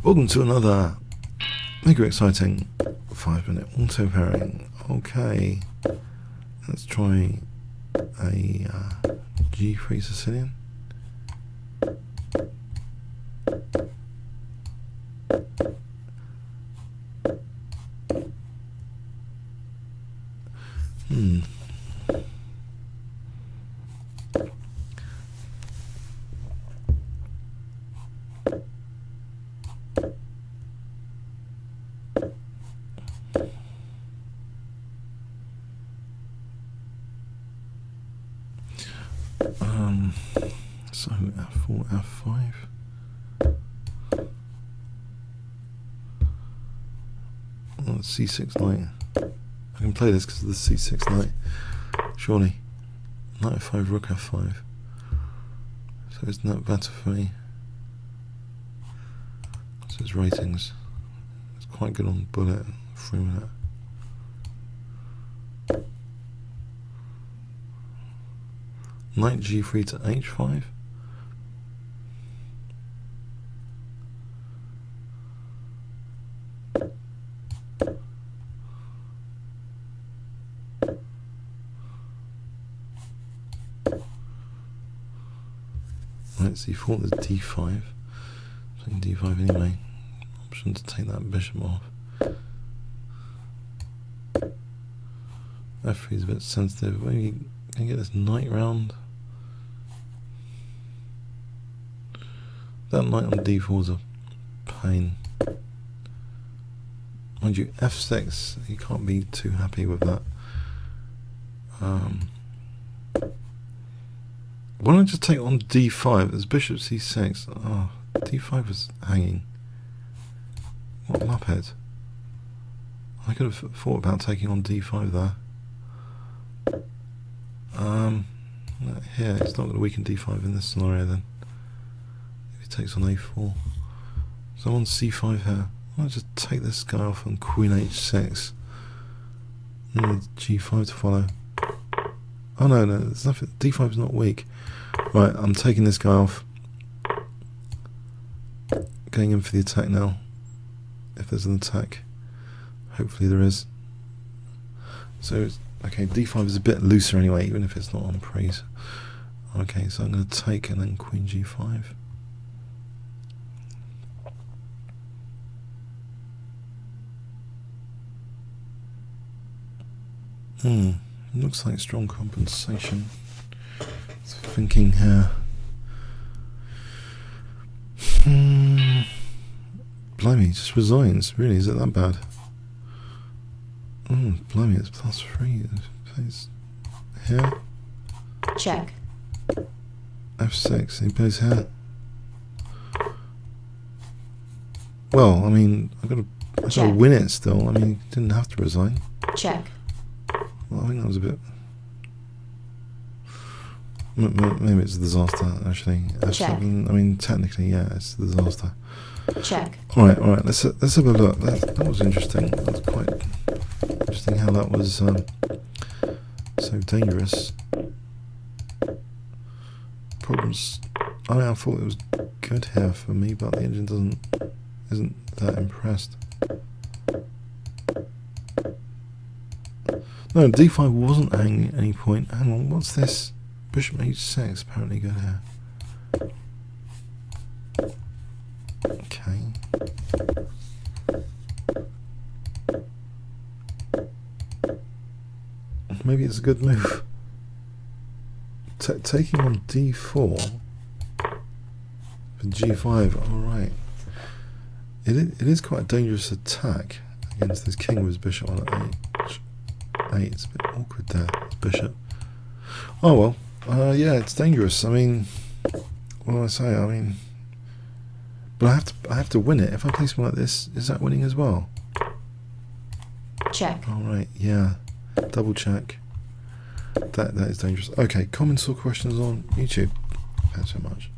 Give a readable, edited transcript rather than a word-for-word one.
Welcome to another mega exciting 5-minute auto pairing. Okay, let's try a G3 Sicilian. So F4, F5. Oh, C6 knight. I can play this because of the C6 knight. Surely. Knight F5, Rook F5. So isn't that better for me? So its ratings. It's quite good on bullet, 3 minute. Knight G3 to H5. Knight C4, there's D5. Playing D5 anyway. Option to take that bishop off. F3 is a bit sensitive. Maybe can I get this knight round? That knight on D4 is a pain. Mind you, F6, you can't be too happy with that. Why don't I just take on D5? There's bishop C6. Oh, D5 is hanging. What a muppet. I could have thought about taking on D5 there. Here, it's not going to weaken D5 in this scenario then. If he takes on A4. So I'm on C5 here. I'll just take this guy off on Queen H6. And G5 to follow. Oh no, there's nothing. D5 is not weak. Right, I'm taking this guy off. Going in for the attack now. If there's an attack. Hopefully there is. So it's okay, D5 is a bit looser anyway, even if it's not on praise. Okay, so I'm going to take and then Queen G5. Looks like strong compensation. Thinking here. Blimey, just resigns. Really, is it that bad? Blimey, it's +3. Plays here. Check. F6, he plays here. Well, I mean, I've got to win it still. I mean, he didn't have to resign. Check. Well, I think that was a bit. Maybe it's a disaster, actually. Check. I mean, technically, yeah, it's a disaster. Check. All right. Let's have a look. That was interesting. That was quite interesting how that was so dangerous. Problems. I mean, I thought it was good here for me, but the engine isn't that impressed. No, D5 wasn't hanging at any point. Hang on, what's this? Bishop H6 apparently good here. Okay. Maybe it's a good move. Taking on D4 for G5. Alright. It is quite a dangerous attack against this king with his bishop on H8. It's a bit awkward there, bishop. Oh well. Yeah, it's dangerous. I mean, what do I say? I mean, but I have to win it. If I place one like this, is that winning as well? Check. All right, yeah, double check. That is dangerous. Okay, comments or questions on YouTube. Thanks so much.